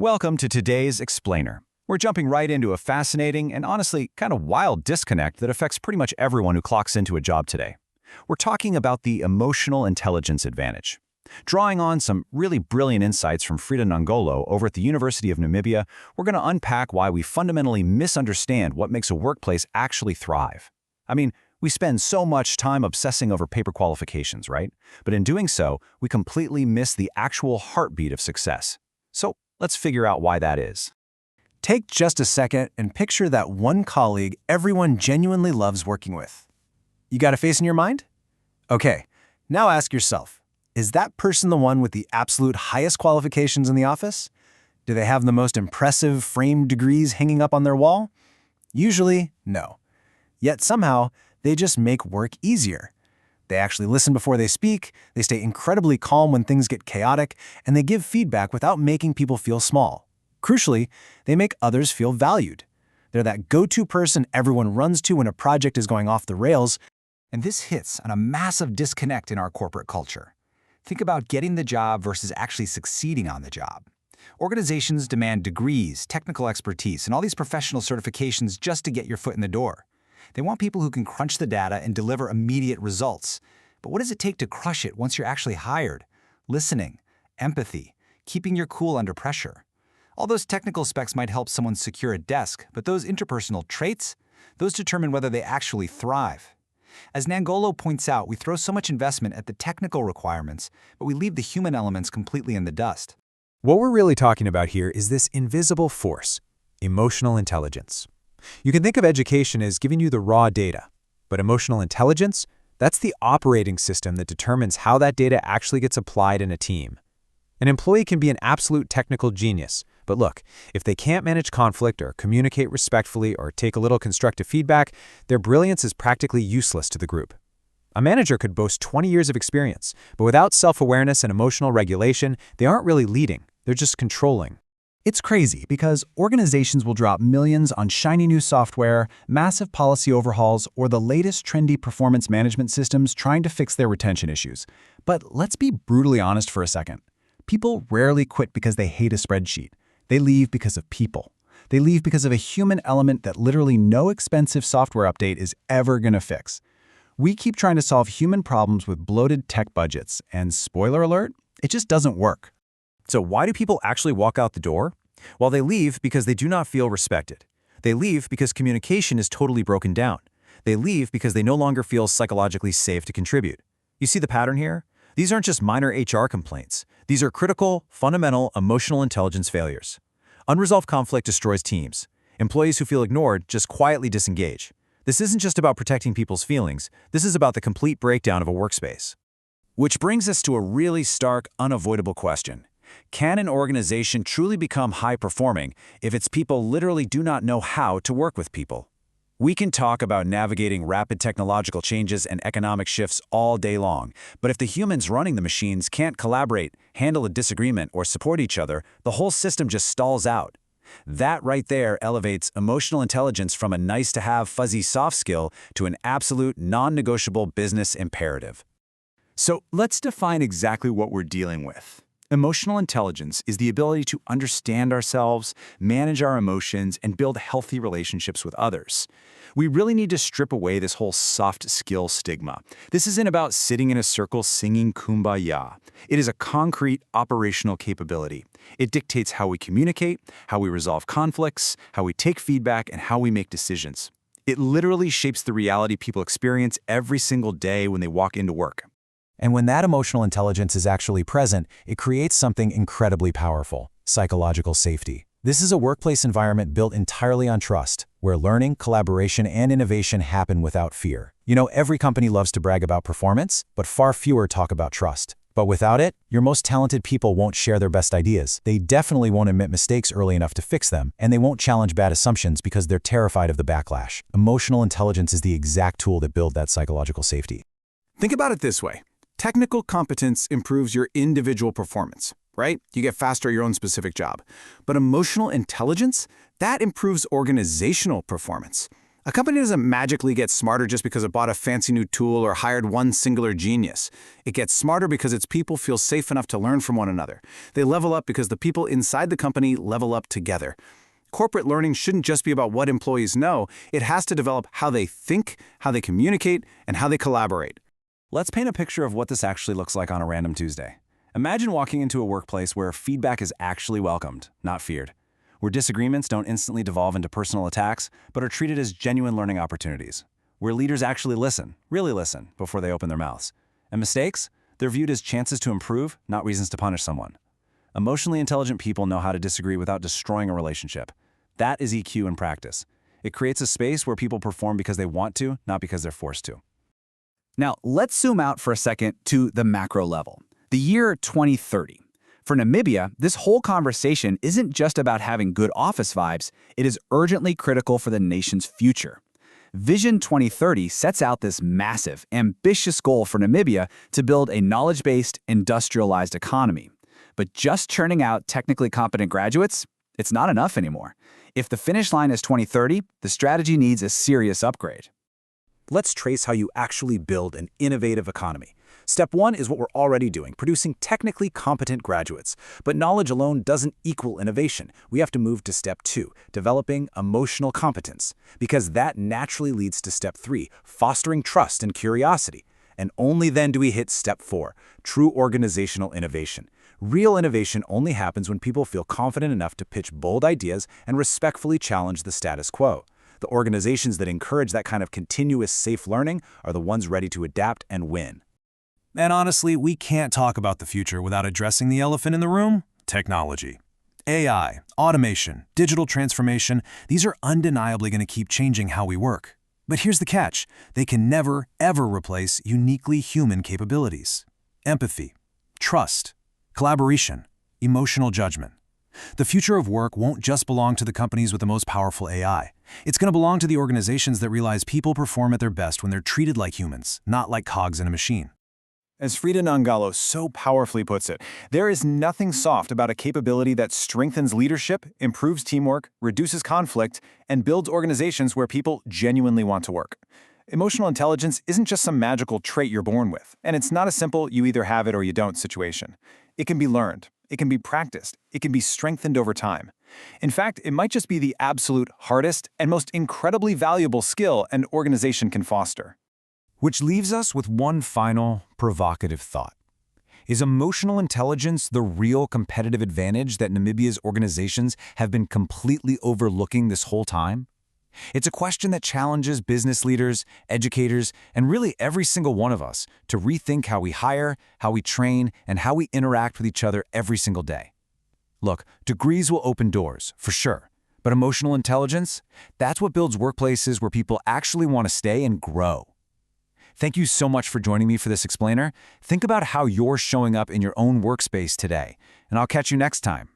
Welcome to today's Explainer. We're jumping right into a fascinating and honestly kind of wild disconnect that affects pretty much everyone who clocks into a job today. We're talking about the emotional intelligence advantage. Drawing on some really brilliant insights from Frieda Nangolo over at the University of Namibia, we're going to unpack why we fundamentally misunderstand what makes a workplace actually thrive. I mean, we spend so much time obsessing over paper qualifications, right? But in doing so, we completely miss the actual heartbeat of success. So let's figure out why that is. Take just a second and picture that one colleague everyone genuinely loves working with. You got a face in your mind? Okay, now ask yourself, is that person the one with the absolute highest qualifications in the office? Do they have the most impressive framed degrees hanging up on their wall? Usually, no. Yet somehow, they just make work easier. They actually listen before they speak, they stay incredibly calm when things get chaotic, and they give feedback without making people feel small. Crucially, they make others feel valued. They're that go-to person everyone runs to when a project is going off the rails, and this hits on a massive disconnect in our corporate culture. Think about getting the job versus actually succeeding on the job. Organizations demand degrees, technical expertise, and all these professional certifications just to get your foot in the door. They want people who can crunch the data and deliver immediate results. But what does it take to crush it once you're actually hired? Listening, empathy, keeping your cool under pressure. All those technical specs might help someone secure a desk, but those interpersonal traits, those determine whether they actually thrive. As Nangolo points out, we throw so much investment at the technical requirements, but we leave the human elements completely in the dust. What we're really talking about here is this invisible force, emotional intelligence. You can think of education as giving you the raw data, but emotional intelligence, that's the operating system that determines how that data actually gets applied in a team. An employee can be an absolute technical genius, but look, if they can't manage conflict or communicate respectfully or take a little constructive feedback, their brilliance is practically useless to the group. A manager could boast 20 years of experience, but without self-awareness and emotional regulation, they aren't really leading, they're just controlling. It's crazy because organizations will drop millions on shiny new software, massive policy overhauls, or the latest trendy performance management systems trying to fix their retention issues. But let's be brutally honest for a second. People rarely quit because they hate a spreadsheet. They leave because of people. They leave because of a human element that literally no expensive software update is ever going to fix. We keep trying to solve human problems with bloated tech budgets, and spoiler alert, it just doesn't work. So why do people actually walk out the door? Well, they leave because they do not feel respected. They leave because communication is totally broken down. They leave because they no longer feel psychologically safe to contribute. You see the pattern here? These aren't just minor HR complaints. These are critical, fundamental emotional intelligence failures. Unresolved conflict destroys teams. Employees who feel ignored just quietly disengage. This isn't just about protecting people's feelings. This is about the complete breakdown of a workspace. Which brings us to a really stark, unavoidable question. Can an organization truly become high-performing if its people literally do not know how to work with people? We can talk about navigating rapid technological changes and economic shifts all day long, but if the humans running the machines can't collaborate, handle a disagreement, or support each other, the whole system just stalls out. That right there elevates emotional intelligence from a nice-to-have fuzzy soft skill to an absolute non-negotiable business imperative. So let's define exactly what we're dealing with. Emotional intelligence is the ability to understand ourselves, manage our emotions, and build healthy relationships with others. We really need to strip away this whole soft skill stigma. This isn't about sitting in a circle singing Kumbaya. It is a concrete operational capability. It dictates how we communicate, how we resolve conflicts, how we take feedback, and how we make decisions. It literally shapes the reality people experience every single day when they walk into work. And when that emotional intelligence is actually present, it creates something incredibly powerful: psychological safety. This is a workplace environment built entirely on trust, where learning, collaboration, and innovation happen without fear. You know, every company loves to brag about performance, but far fewer talk about trust. But without it, your most talented people won't share their best ideas. They definitely won't admit mistakes early enough to fix them, and they won't challenge bad assumptions because they're terrified of the backlash. Emotional intelligence is the exact tool that builds that psychological safety. Think about it this way. Technical competence improves your individual performance, right? You get faster at your own specific job. But emotional intelligence, that improves organizational performance. A company doesn't magically get smarter just because it bought a fancy new tool or hired one singular genius. It gets smarter because its people feel safe enough to learn from one another. They level up because the people inside the company level up together. Corporate learning shouldn't just be about what employees know. It has to develop how they think, how they communicate, and how they collaborate. Let's paint a picture of what this actually looks like on a random Tuesday. Imagine walking into a workplace where feedback is actually welcomed, not feared. Where disagreements don't instantly devolve into personal attacks, but are treated as genuine learning opportunities. Where leaders actually listen, really listen, before they open their mouths. And mistakes? They're viewed as chances to improve, not reasons to punish someone. Emotionally intelligent people know how to disagree without destroying a relationship. That is EQ in practice. It creates a space where people perform because they want to, not because they're forced to. Now, let's zoom out for a second to the macro level. The year 2030. For Namibia, this whole conversation isn't just about having good office vibes, it is urgently critical for the nation's future. Vision 2030 sets out this massive, ambitious goal for Namibia to build a knowledge-based, industrialized economy. But just churning out technically competent graduates, it's not enough anymore. If the finish line is 2030, the strategy needs a serious upgrade. Let's trace how you actually build an innovative economy. Step 1 is what we're already doing, producing technically competent graduates. But knowledge alone doesn't equal innovation. We have to move to Step 2, developing emotional competence, because that naturally leads to Step 3, fostering trust and curiosity. And only then do we hit Step 4, true organizational innovation. Real innovation only happens when people feel confident enough to pitch bold ideas and respectfully challenge the status quo. The organizations that encourage that kind of continuous safe learning are the ones ready to adapt and win. And honestly, we can't talk about the future without addressing the elephant in the room: technology. AI, automation, digital transformation, these are undeniably going to keep changing how we work. But here's the catch: they can never, ever replace uniquely human capabilities. Empathy, trust, collaboration, emotional judgment. The future of work won't just belong to the companies with the most powerful AI. It's going to belong to the organizations that realize people perform at their best when they're treated like humans, not like cogs in a machine. As Frieda Nangolo so powerfully puts it, there is nothing soft about a capability that strengthens leadership, improves teamwork, reduces conflict, and builds organizations where people genuinely want to work. Emotional intelligence isn't just some magical trait you're born with, and it's not a simple you either have it or you don't situation. It can be learned, it can be practiced, it can be strengthened over time. In fact, it might just be the absolute hardest and most incredibly valuable skill an organization can foster. Which leaves us with one final, provocative thought. Is emotional intelligence the real competitive advantage that Namibia's organizations have been completely overlooking this whole time? It's a question that challenges business leaders, educators, and really every single one of us to rethink how we hire, how we train, and how we interact with each other every single day. Look, degrees will open doors, for sure. But emotional intelligence, that's what builds workplaces where people actually want to stay and grow. Thank you so much for joining me for this explainer. Think about how you're showing up in your own workspace today, and I'll catch you next time.